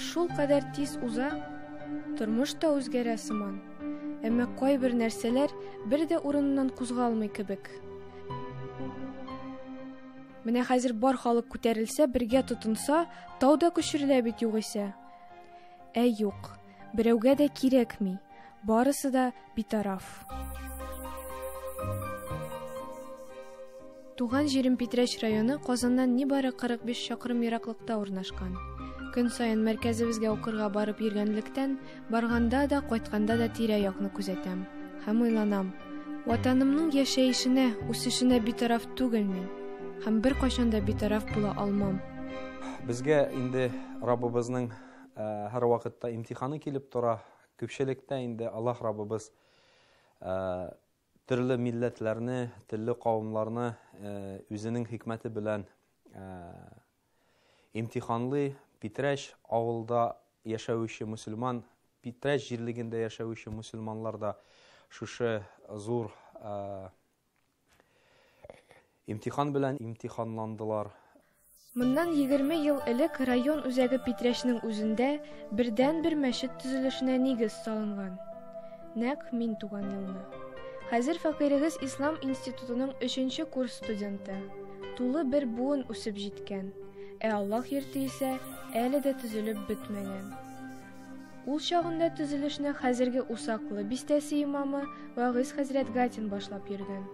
шул кадәр тиз уза, тормыш та үзгәрә сыман. Әмма кайбер нәрсәләр бер дә урыныннан кузгалмый кебек. Менә хәзер бар халык күтәрелсә, бергә тотынса, тауда күчерелә бит югыйсә. Юк, берәүгә дә кирәкми. Барысы да битараф. Туган җирем Питрәч районы Казаннан нибары 45 чакрым ераклыкта урнашкан. Көн саен мәркәзебезгә укырга барып йөргәнлектән, барганда да, кайтканда да тирә-якны күзәтәм. Һәм уйланам, ватанымның яшәешенә, үсешенә битараф түгел мин. Һәм бер кайчан да битараф була алмам. Безгә инде Раббыбызның һәр вакытта имтиханы килеп тора. Күпчелектә инде Аллаһ Раббыбыз төрле милләтләрне, төрле кавымларны үзенең хикмәте белән имтиханлый. Питрәч авылда яшәүче мусульман, Питрәч җирлегендә яшәүче мусульманлар да шушы зур имтихан белән имтиханландылар. Моннан 20 ел элек район үзәге Питрәчнең үзендә бердән-бер мәчет төзелешенә нигез салынган. Нәкъ мин туган елны. Хәзер фәкыйрегез Ислам институтының 3нче курс студенты. Тулы бер буын үсеп җиткән. Аллаһ йорты исә әле дә төзелеп бетмәгән. Ул чагында төзелешне хәзерге усаклы бистәсе имамы Вагыз хәзрәт Гатин башлап йөргән.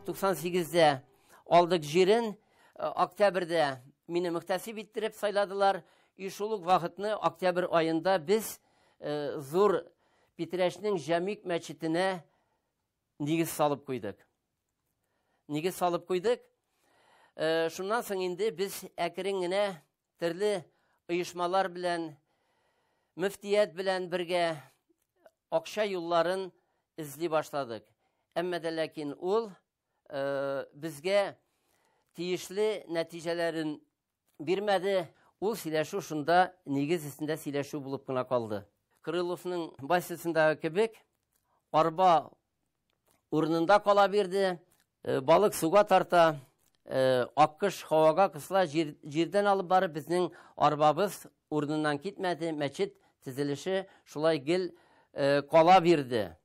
98-дә алдык җирен, октябрьдә мине мөхтәсиб иттереп сайладылар. Шул ук вакытны октябрь аенда без зур Питрәчнең Җәмик мәчетенә нигез салып куйдык. Шуннан соң инде без әкрен генә төрле оешмалар белән, мөфтият белән бергә акча юлларын эзли башладык. Әмма дә ләкин ул безгә тиешле нәтиҗәләрен бирмәде. Ул сөйләшү шунда нигез өстендә сөйләшү булып кына калды. Крыловның бассасындагы кебек арба урынында кала бирде, балык суга тарта, аккыш һавага кысыла, җирдән алып барып безнең арбабыз урыныннан китмәде, мәчет төзелеше шулай гел кала бирде.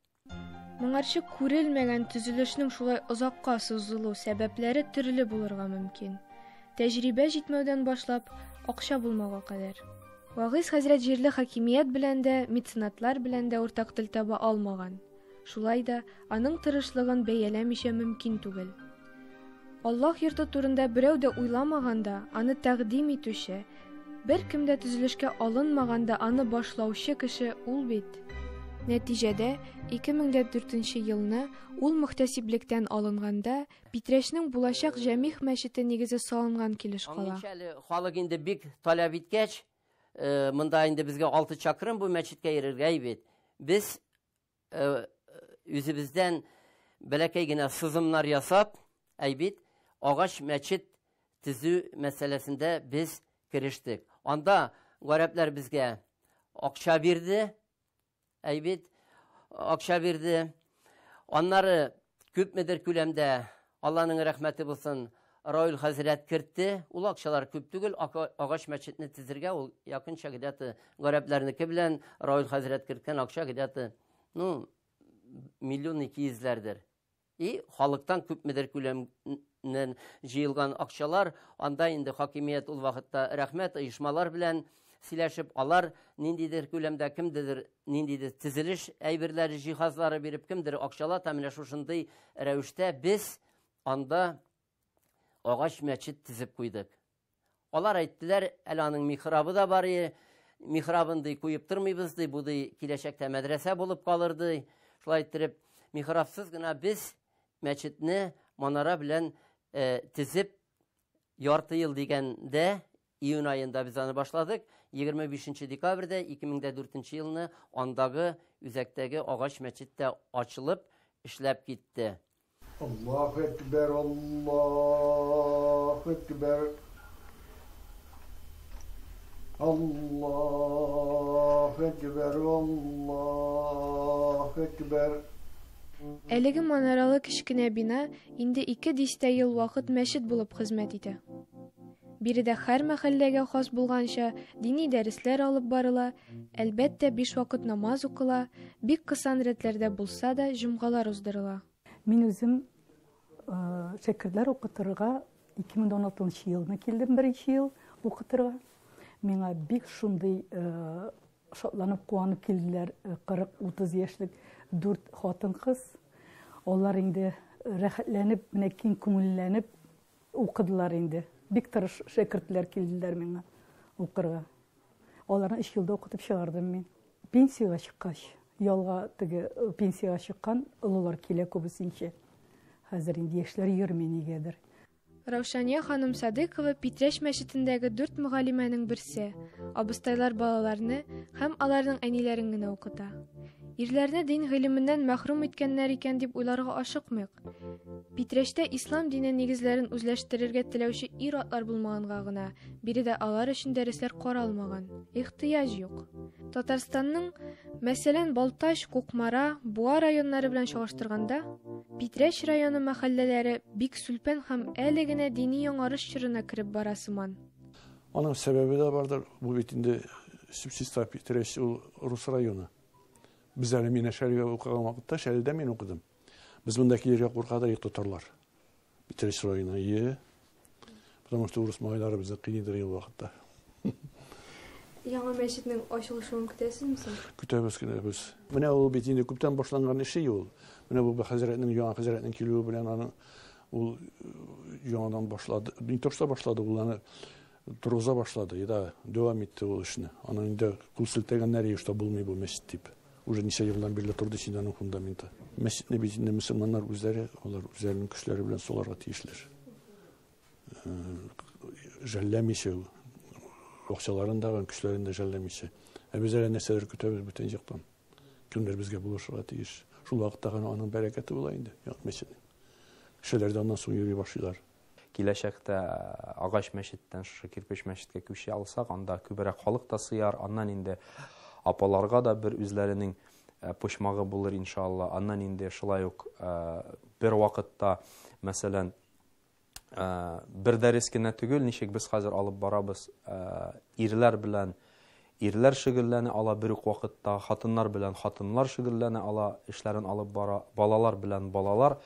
Моңарчы күрелмәгән төзелешнең шулай озакка сузылу сәбәпләре төрле булырга мөмкин. Тәҗрибә җитмәүдән башлап, акча булмауга кадәр. Вагыз хәзрәт җирле хакимият белән дә, меценатлар белән дә уртак тел таба алмаган. Шулай да аның тырышлыгын бәяләмичә мөмкин түгел. Аллаһ йорты турында берәү дә уйламаганда, аны тәкъдим итүче, бер кем дә төзелешкә алынмаганда аны башлаучы кеше ул бит. Нәтиҗәдә 2004 елны ул мөхтәсиблектән алынганда Питрәчнең булачак Җәмих мәчете нигезе салынган килеш кала. Халык инде бик таләп иткәч, монда инде безгә 6 чакрым бу мәчеткә йөрергә бит. Без үзебездән бәләкәй генә сызымнар ясап, бит агач мәчет төзү мәсьәләсендә без керештек. Анда гарәпләр безгә акча бирде. Акча бирде. Аннары күпмедер күләмдә, Алланың рәхмәте булсын, Раил хәзрәт кертте. Ул акчалар күп түгел, агач мәчетне төзергә ул якынча гыдаты гарәпләрнеке белән Раил хәзрәт керткән акча гыдаты, 1,2 миллион. Халыктан күпмедер күләмнән җыелган акчалар, анда инде хакимият ул вакытта рәхмәт оешмалар белән сөйләшеп, алар ниндидер күләмдә кемдер ниндидер төзелеш әйберләре, җиһазлары биреп, кемдер акчалата, менә шушындый рәвештә без анда агач мәчет төзеп куйдык. Алар әйттеләр, әле аның михрабы да бар, михрабынды куеп тормыйбыз, бу киләчәктә мәдрәсә булып калырды. Шулай итеп, михрабсыз гына без мәчетне манара белән төзеп ярты ел дигәндә июнь айында без аны башладык. 25 декабрьдә 2004 елны андагы үзәктәге агач мәчеттә ачылып эшләп китте. Аллаһу акбар, Аллаһу акбар. Аллаһу акбар, Аллаһу акбар. Әлеге манаралы кечкенә бина инде 2 дистә ел вакыт мәчет булып хезмәт итә. Биредә һәр мәхәлләгә хас булганча дини дәресләр алып барыла, әлбәттә 5 вакыт намаз укыла, бик кысан рәтләрдә булса да җомгалар уздырыла. Мин үзем шәкертләр укытырга 2016 елны килдем, беренче ел укытырга. Миңа бик шундый шатланып, куанып килделәр. 40-30 яшьлек 4 хатын-кыз. Алар инде рәхәтләнеп, менә киң күңелләнеп укыдылар инде. Бик тырыш шәкертләр килделәр миңа укырга. Аларны 3 елда укытып чыгардым мин. Пенсияга чыккач, ялга теге пенсияга чыккан олылар килә күбесенчә. Хәзер инде яшьләр йөрми нигәдер. Раушания ханым Садыкова Питрәш мәчетендәге 4 мөгаллимәнең берсе. Абыстайлар балаларны һәм аларның әниләрен генә укыта. Ирләрне дин гыйлеменнән мәхрүм иткәннәр икән дип уйларга ашыкмыйк. Питрәштә ислам дине нигезләрен үзләштерергә теләүче ир-атлар булмаганга гына, биредә алар өчен дәресләр каралмаган. Ихтыяҗ юк. Татарстанның, мәсәлән, Балтач, Кукмара, Буа районнары белән чагыштырганда, Питрәш районы мәхәлләләре бик сүлпән һәм әле генә дини яңарыш чорына кереп бара сыман. Аның сәбәбе дә бардыр. Бу бит инде Субсиста Питрәш ул Рус районы. Без әле мин шәһәргә укыган вакытта шәһәрдә мин укыдым. Без монда килергә куркадыр тотарлар. Питрәш районы. Потому что урыс малайлары безне кыйныйдыр ел вакытта. Яңа мәчетнең ачылышын көтәсезме? Көтәбез кенә без. Менә ул бит инде күптән башланган эше ул. Менә бу хәзрәтнең яңа хәзрәтнең килүе белән аны ул яңадан башлады. Нитошта башлады ул аны туруза башлады. Да, дәвам итте ул эшне. Аның инде кул селтәгәннәр юшта булмый бу мәчет дип. Уже ничә елдан бирле торды синең фундаменты. Мәчетне бит инде мөселманнар үзләре, алар үзләренең көчләре белән соларга тиешләр. Жәлләмичә акчаларын да, көчләрен дә жәлләмичә. Без әле нәрсәләр көтәбез бүтән яктан. Кемдер безгә булышырга тиеш. Шул вакытта гына аның бәрәкәте була инде, мәчетнең. Кешеләрдә аннан соң йөри башлыйлар. Киләчәктә агач мәчеттән кирпеч мәчеткә күчә алсак, анда күбрәк халык та сыяр. Аннан инде апаларга да бер үзләренең почмагы булыр иншалла. Аннан инде шулай ук бер вакытта, мәсәлән, бер дәрес кенә түгел, ничек без хәзер алып барабыз, ирләр белән ирләр шөгыльләнә ала бер үк вакытта, хатыннар белән хатыннар шөгыльләнә ала, эшләрен алып бара, балалар белән балалар,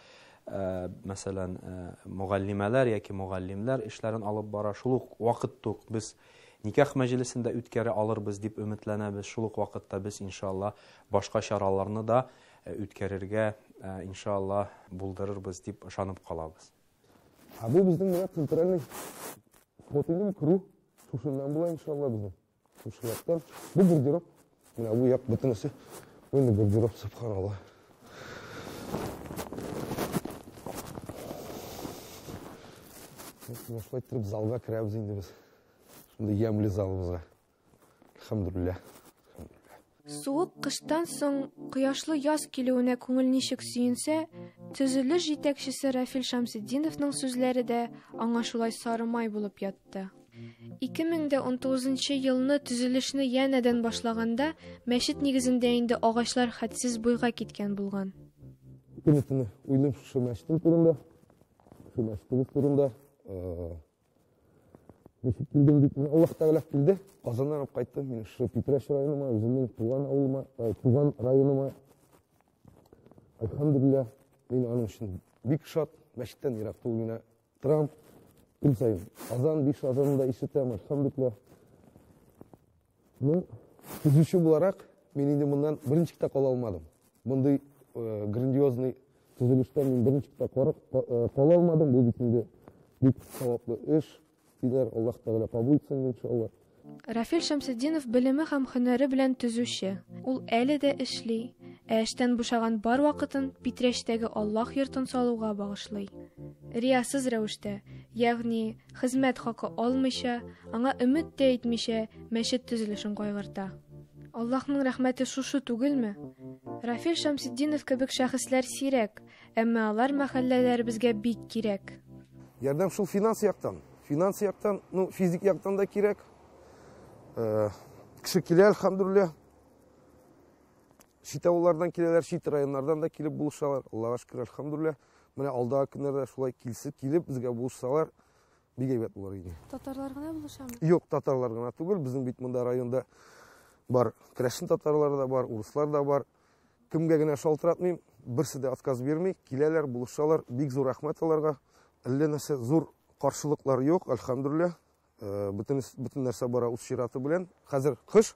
мәсәлән, мугаллимәләр яки мугаллимләр эшләрен алып бара. Шул ук вакытта без никах мәҗлесендә үткәрә алырбыз дип өметләнәбез. Шул ук вакытта без иншалла башка чараларны да үткәрергә иншалла булдырырбыз дип ышанып калабыз. Бу безнең менә центральный фотоның күрү шушыннан була иншалла безнең. Шушылыктан бу гардероб менә бу як бөтенесе инде гардероб субханалла. Шулай итеп залга керәбез инде без. Шунда ямлы залыбызга. Алхамдулилlah. Суык кыштан соң кояшлы яз килүенә күңел ничек сөенсә, төзелеш җитәкчесе Рафил Шамсетдиновның сүзләре дә аңа шулай сарымай булып ятты. 2019 елны төзелешне янәдән башлаганда, мәчет нигезендә инде агачлар хәтсез буйга киткән булган. Күнетне уйлым шу мәчетнең турында. Шу мәчетнең турында Ничек килдем дип, Аллаһ Тәгалә килде. Казаннан алып кайттым. Мин шу Питрәш районыма, үземнең туган авылыма, туган районыма. Алхамдулилlah, мин аның өчен бик шат. Мәчеттән ерак түгел торам. Көн сайын азан 5 азанында ишетәм, алхамдулилlah. Ну, төзүче буларак, мин инде моннан беренче китап ала алмадым. Мондый грандиозный төзелештән мин беренче китап кала алмадым. Бу бит инде бик саваплы эш. Аллаһ Тәгалә кабул итсен иншалла. Рафил Шамсетдинов белеме һәм һөнәре белән төзүче. Ул әле дә эшли. Эштән бушаган бар вакытын Питрәштәге Аллаһ йортын салуга багышлый. Риясыз рәвештә, ягъни хезмәт хакы алмыйча, аңа өмет тә итмичә, мәчет төзелешен кайгырта. Аллаһның рәхмәте шушы түгелме? Рафил Шамсетдинов кебек шәхесләр сирәк, әмма алар мәхәлләләребезгә бик кирәк. Ярдәм шул финанс яктан. Финанс яктан, ну, физик яктан да кирәк. Кеше килә, алхамдулилlah. Шит авыллардан киләләр, шит районнардан да килеп булышалар. Аллаһка шөкер, алхамдулилlah. Менә алдагы көннәрдә шулай килеп, безгә булышсалар, бик әйбәт булыр иде. Татарлар гына булышамы? Юк, татарлар гына түгел, безнең бит монда районда бар, керәшен татарлары да бар, урыслар да бар. Кемгә генә шалтыратмыйм, берсе дә отказ бирмей, киләләр, булышалар, бик зур рәхмәт аларга. Әллә нәрсә зур каршылыклар юк, әлхәмдүлилләх. Бөтен нәрсә бара үз чираты белән. Хәзер кыш.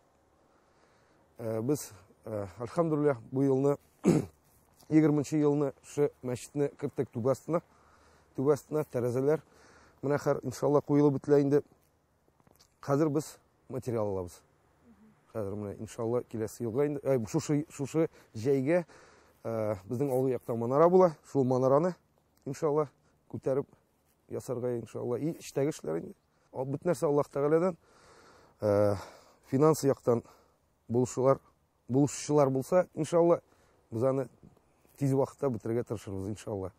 Без әлхәмдүлилләх бу елны 20-нчы елны шу мәчетне керттек түбәстенә. Түбәстенә тәрәзәләр менә һәр иншалла куелып бетлә инде. Хәзер без материал алабыз. Хәзер менә иншалла киләсе елга инде шушы җәйгә безнең авыл якта манара була. Шул манараны иншалла күтәреп ясарга иншалла. И иштәге эшләр инде. Бөт нәрсә Аллаһ Тәгаләдән. Финанс яктан булышулар булса, иншалла без аны тиз вакытта бетерергә тырышырбыз иншалла.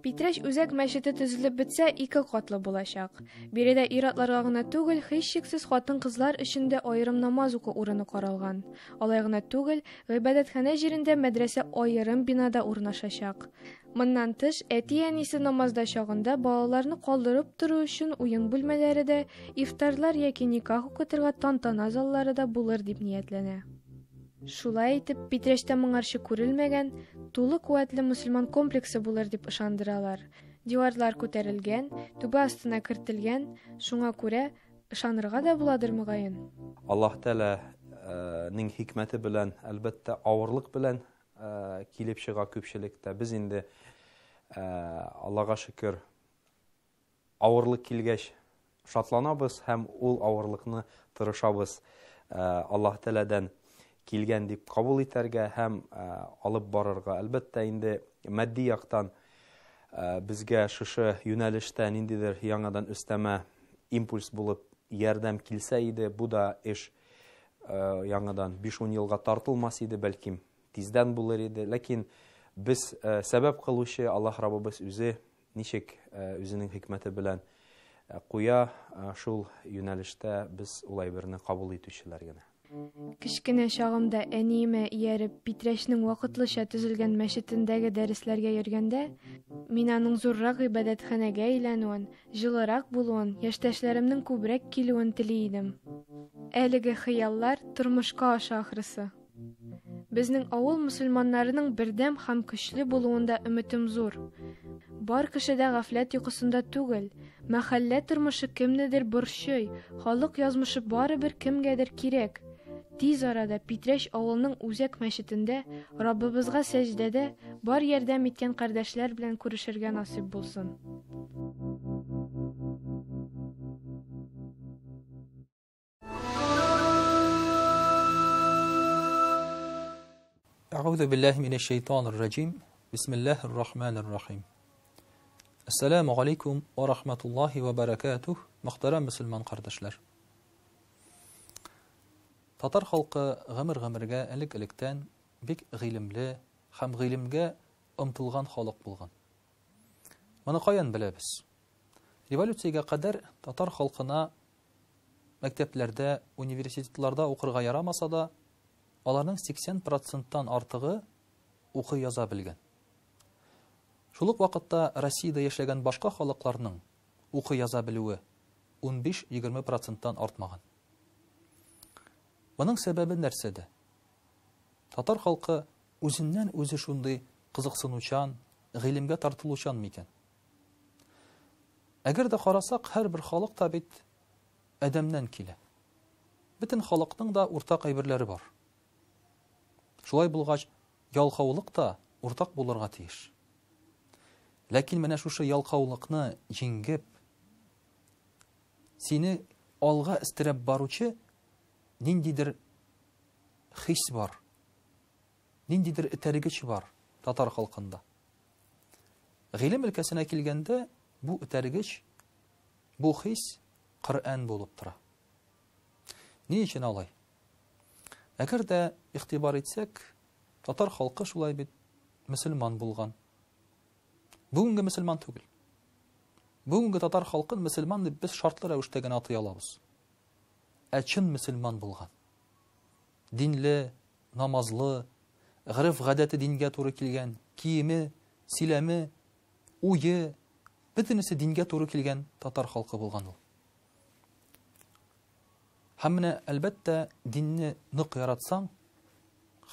Питрәш үзәк мәчете төзелеп бетсә, 2 катлы булачак. Биредә ир-атларга гына түгел, һичшиксез хатын-кызлар өчен дә аерым намаз уку урыны каралган. Алай гына түгел, гыйбадәтханә җирендә мәдрәсә аерым бинада урнашачак. Моннан тыш, әти-әнисе намазда чагында балаларны калдырып тору өчен уен бүлмәләре дә, ифтарлар яки никах укытырга тантана заллары да булыр дип ниятләнә. Шулай итеп, Питрәштә моңарчы күрелмәгән, тулы куәтле мөселман комплексы булыр дип ышандыралар. Диварлар күтәрелгән, түбә астына кертелгән, шуңа күрә ышанырга да буладыр мөгаен. Аллаһ Тәгаләнең хикмәте белән, әлбәттә, авырлык белән килеп чыга күпчелектә. Без инде Аллаһка шөкер авырлык килгәч шатланабыз һәм ул авырлыкны тырышабыз Аллаһ Тәгаләдән килгән дип кабул итәргә һәм алып барырга. Әлбәттә, инде матди яктан безгә шушы юнәлештә ниндидер яңадан өстәмә импульс булып ярдәм килсә иде, бу да эш яңадан 5-10 елга тартылмас иде, бәлким тиздән булыр иде. Ләкин без сәбәп кылучы Аллаһ Раббыбыз үзе ничек үзенең хикмәте белән куя, шул юнәлештә без улай берне кабул итүчеләр генә. Кичкенә чагымда әниемә ияреп Питрәшнең вакытлыча төзелгән мәчетендәге дәресләргә йөргәндә, мин аның зуррак гыйбадәтханәгә әйләнүен, җылырак булуын, яшьтәшләремнең күбрәк килүен тели идем. Әлеге хыяллар тормышка аша ахрысы. Безнең авыл мөселманнарының бердәм һәм көчле булуында өметем зур. Бар кешедә гафләт йокысында түгел, мәхәллә тормышы кемнедер борчый, халык язмышы барыбер кемгәдер кирәк. Тиз арада Питрәш авылының үзәк мәчетендә Раббыбызга сәҗдәдә бар ярдәм иткән кардәшләр белән күрешергә насыйп булсын. أعوذ بالله من الشيطان الرجيم بسم الله الرحمن الرحيم السلام عليكم ورحمة الله وبركاته محترم مسلمان قردشلر Татар халкы гомер-гомергә элек-электән бик гыйлемле һәм гыйлемгә омтылган халык булган. Моны каян беләбез? Революциягә кадәр татар халкына мәктәпләрдә, университетларда укырга ярамаса да, аларның 80%-тан артыгы укый яза белгән. Шул ук вакытта Россиядә яшәгән башка халыкларның укый яза белүе 15-20%-тан артмаган. Моның сәбәбе нәрсәдә? Татар халкы үзеннән үзе шундый кызыксынучан, гыйлемгә тартылучан микән? Әгәр дә карасак, һәрбер халык та бит адәмнән килә. Бөтен халыкның да уртак әйберләре бар. Шулай булгач, ялкаулык та уртак булырга тиеш. Ләкин менә шушы ялкаулыкны җиңгеп, сине алга истереп баручы ниндидер хис бар, ниндидер этәргеч бар татар халкында. Гыйлем өлкәсенә килгәндә, бу этәргеч, бу хис Коръән булып тора. Ни өчен алай? Әгәр дә игътибар итсәк, татар халкы шулай бит мөселман булган. Бүгенге мөселман түгел. Бүгенге татар халкын мөселман дип без шартлы рәвештә генә атый алабыз. Чын мөселман булган. Динле, намазлы, гырыф гадәте дингә туры килгән, киеме, силәме, уе, Бөтенесе дингә туры килгән татар халкы булган ул. Һәм менә әлбәттә динне нык яратсаң,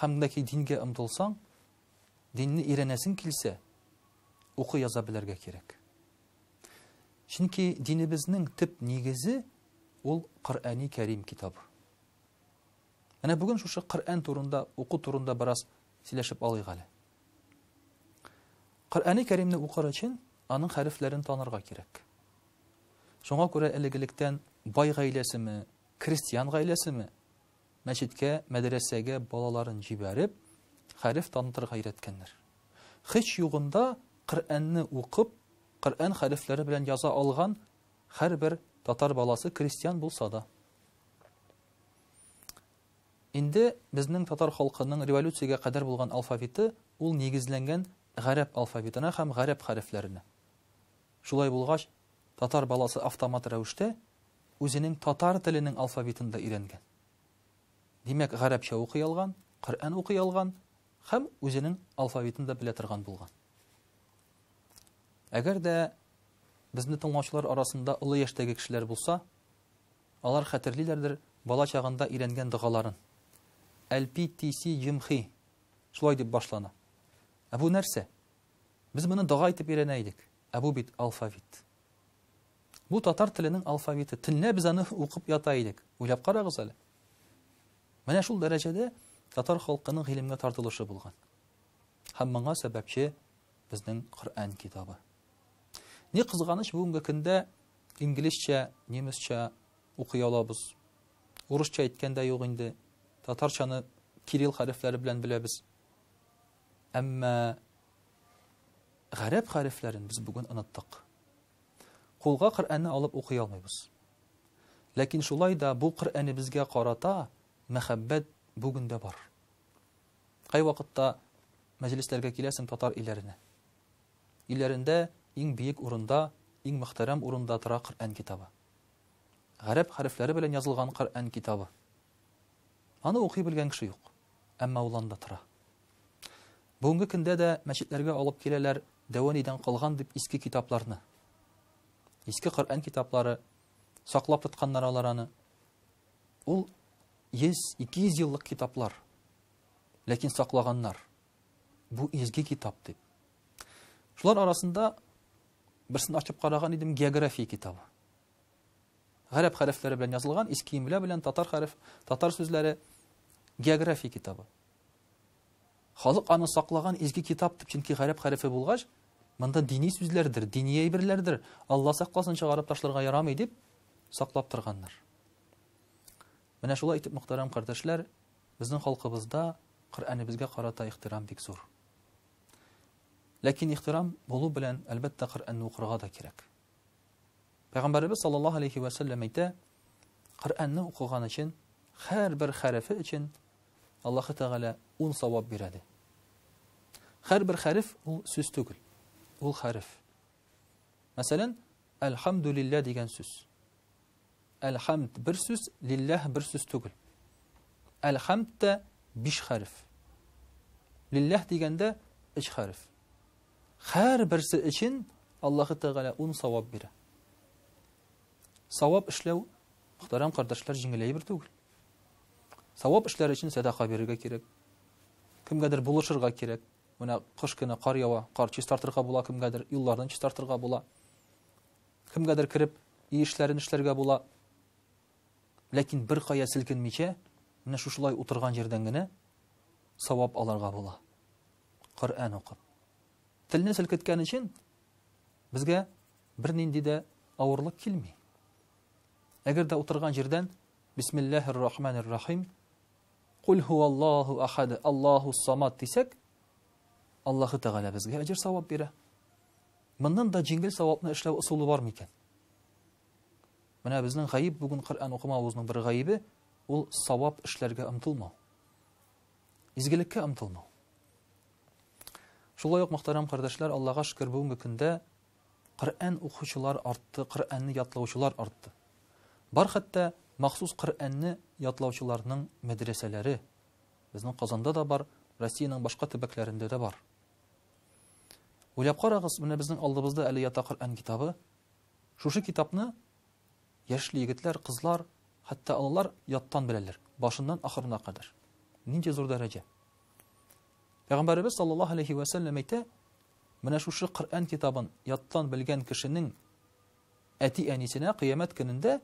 һәм дә ки дингә омтылсаң, динне өйрәнәсең килсә, укый яза белергә кирәк. Чөнки динебезнең төп нигезе ул Коръәни Кәрим китабы. Менә бүген шушы Коръән турында, уку турында бераз сөйләшеп алыйк әле. Коръәни Кәримне укыр өчен аның хәрефләрен танырга кирәк. Шуңа күрә элегелектән бай гаиләсеме, крестьян гаиләсеме мәчеткә, мәдрәсәгә балаларын җибәреп, хәреф танытырга өйрәткәннәр. Һич югында Коръәнне укып, Коръән хәрефләре белән яза алган һәрбер татар баласы крестьян булса да. Инде безнең татар халкының революциягә кадәр булган алфавиты ул нигезләнгән гарәп алфавитына һәм гарәп хәрефләренә. Шулай булгач, татар баласы автомат рәвештә үзенең татар теленең алфавитын да өйрәнгән. Димәк, гарәпчә укый алган, Коръән укый алган һәм үзенең алфавитын да белә торган булган. Әгәр дә безне тыңлаучылар арасында олы яшьтәге кешеләр булса, алар хәтерлиләрдер бала чагында өйрәнгән дугаларын. Әл-пи-ти-си йимхи. Шулай дип башлана. Бу нәрсә? Без моны дуга итеп өйрәнә идек. Бу бит алфавит. Бу татар теленең алфавиты. Төнлә без аны укып ята идек. Уйлап карагыз әле. Менә шул дәрәҗәдә татар халкының гыйлемгә тартылышы булган. Һәм моңа сәбәпче безнең Коръән китабы. Ни кызганыч, бүгенге көндә инглизчә, немецчә укый алабыз. Урысча әйткәндә юк инде. Татарчаны кирилл хәрефләре белән беләбез. Әмма гарәп хәрефләрен без бүген оныттык. Кулга Коръәнне алып укый алмыйбыз. Ләкин шулай да бу Коръәнне безгә карата мәхәббәт бүген дә бар. Кай вакытта мәҗлесләргә киләсең татар илләренә. Илләрендә иң биек урында, иң мөхтәрәм урында тора Коръән китабы. Гарәп хәрефләре белән язылган Коръән китабы. Аны укый белгән кеше юк, әмма ул анда тора. Бүгенге көндә дә мәчетләргә алып киләләр Дәванидән калган дип иске китапларны. Иске Коръән китаплары саклап тотканнар алар аны. Ул 100-200 еллык китаплар. Ләкин саклаганнар. Бу изге китап дип. Шулар арасында берсен ачып караган идем, география китабы. Гарәп хәрефләре белән язылган, иске имлә белән татар хәреф, татар сүзләре, география китабы. Халык аны саклаган изге китап дип, чөнки гарәп хәрефе булгач, монда дини сүзләрдер, дини әйберләрдер, Алла сакласын чыгарып ташларга ярамый дип саклап торганнар. Менә шулай итеп, мөхтәрәм кардәшләр, безнең халкыбызда Коръәнне безгә карата ихтирам бик зур. Ләкин ихтирам булу белән әлбәттә Коръәнне укырга да кирәк. Пәйгамбәрбез саллаллаһу алейхи ва саллям әйтә, Коръәнне укыган өчен, һәрбер хәрефе өчен Аллаһ Тәгалә 10 савап бирә. Һәрбер хәреф ул сүз түгел, ул хәреф. Мәсәлән, әлхамдулилләh дигән сүз. Әлхамд бер сүз, лилләh бер сүз түгел. Әлхамд 5 хәреф. Лилләh дигәндә 3 хәреф. Һәрберсе өчен Аллаһ Тәгалә 10 савап бирә. Савап эшләү, мөхтәрәм кардәшләр, җиңел әйбер түгел. Савап эшләр өчен садака бирергә кирәк. Кемгәдер булышырга кирәк. Менә кыш көне кар ява, кар чистартырга була, кемгәдер юллардан чистартырга була. Кемгәдер кирип, эшләрен эшләргә була. Ләкин бер кая селкенмичә, менә шушылай утырган җирдән генә савап алырга була. Коръән укып. Телне селкеткән өчен безгә бернинди дә авырлык килми. Әгәр дә утырган җирдән Бисмиллаһир-рахманир-рахим, Кул хуаллаһу ахад, Аллаһус-самад дисәк, Аллаһ Тәгалә безгә әҗр савап бирә. Моннан да җиңел савапны эшләү усулы бар микән? Менә безнең гаиб бүген Коръән укымавыбызның бер гаибе ул савап эшләргә омтылмау. Изгелеккә омтылмау. Шулай ук, мөхтәрәм кардәшләр, Аллаһка шөкер, бүгенге көндә Коръән укучылар артты, Коръәнне ятлаучылар артты. Бар хәтта махсус Коръәнне ятлаучыларның мәдрәсәләре. Безнең Казанда да бар, Россиянең башка төбәкләрендә дә бар. Уйлап карагыз, менә безнең алдыбызда әле ята Коръән китабы. Шушы китапны яшьле егетләр, кызлар, хәтта алар яттан беләләр, башыннан ахырына кадәр. Нинди зур дәрәҗә. Пәйгамбәрбез саллаллаһу алейхи ва саллям әйтә, менә шушы Коръән китабын яттан белгән кешенең әти-әнисенә кыямәт көнендә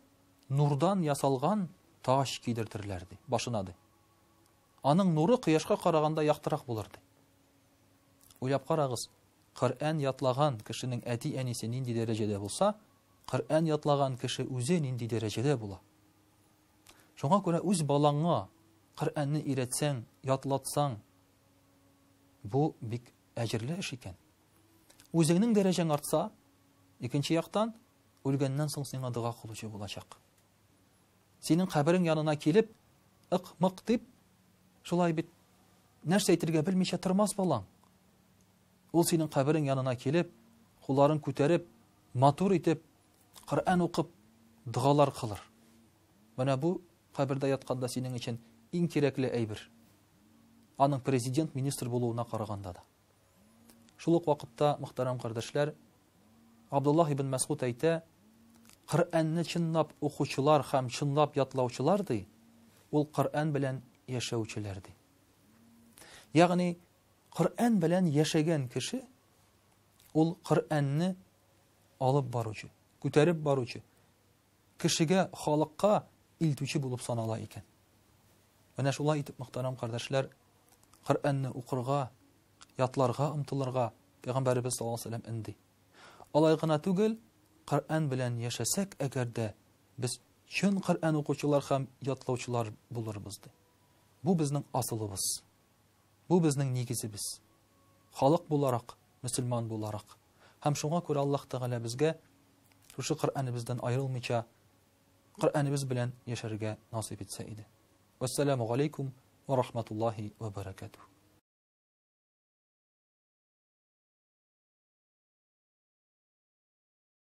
нурдан ясалган таш кидертерләр ди, башына ди. Аның нуры кояшка караганда яктырак булыр ди. Уйлап карагыз, Коръән ятлаган кешенең әти-әнисе нинди дәрәҗәдә булса, Коръән ятлаган кеше үзе нинди дәрәҗәдә була. Шуңа күрә үз балаңа Коръәнне өйрәтсәң, ятлатсаң, бу бик әҗерле эш икән. Үзеңнең дәрәҗәң артса, икенче яктан үлгәннән соң сиңа дуга кылучы булачак. Синең каберең янына килеп, ык-мык дип, шулай бит нәрсә әйтергә белмичә тормас балаң. Ул синең каберең янына килеп, кулларын күтәреп, матур итеп, Коръән укып, дугалар кылыр. Менә бу кабердә ятканда синең өчен иң кирәкле әйбер. Аның президент, министр булуына караганда да. Шул ук вакытта, мөхтәрәм кардәшләр, Абдуллаһ ибн Мәсгуд әйтә, Коръәнне чынлап укучылар һәм чынлап ятлаучылар ди, ул Коръән белән яшәүчеләр ди. Ягъни Коръән белән яшәгән кеше ул Коръәнне алып баручы, күтәреп баручы, кешегә, халыкка илтүче булып санала икән. Менә шулай итеп, мөхтәрәм кардәшләр, Коръәнне укырга, ятларга омтылырга Пәйгамбәрбез саллаллаһу алейһи ва саллям инде. Алай гына түгел, Коръән белән яшәсәк, әгәр дә без чын Коръән укучылар һәм ятлаучылар булырбыз ди. Бу безнең асылыбыз. Бу безнең нигезебез. Халык буларак, мөселман буларак. Һәм шуңа күрә Аллаһ Тәгалә безгә шушы Коръәнебездән аерылмыйча Коръәнебез белән яшәргә насыйп итсә иде. Вассаламу алейкум ва рахматуллаһи ва баракатуһ.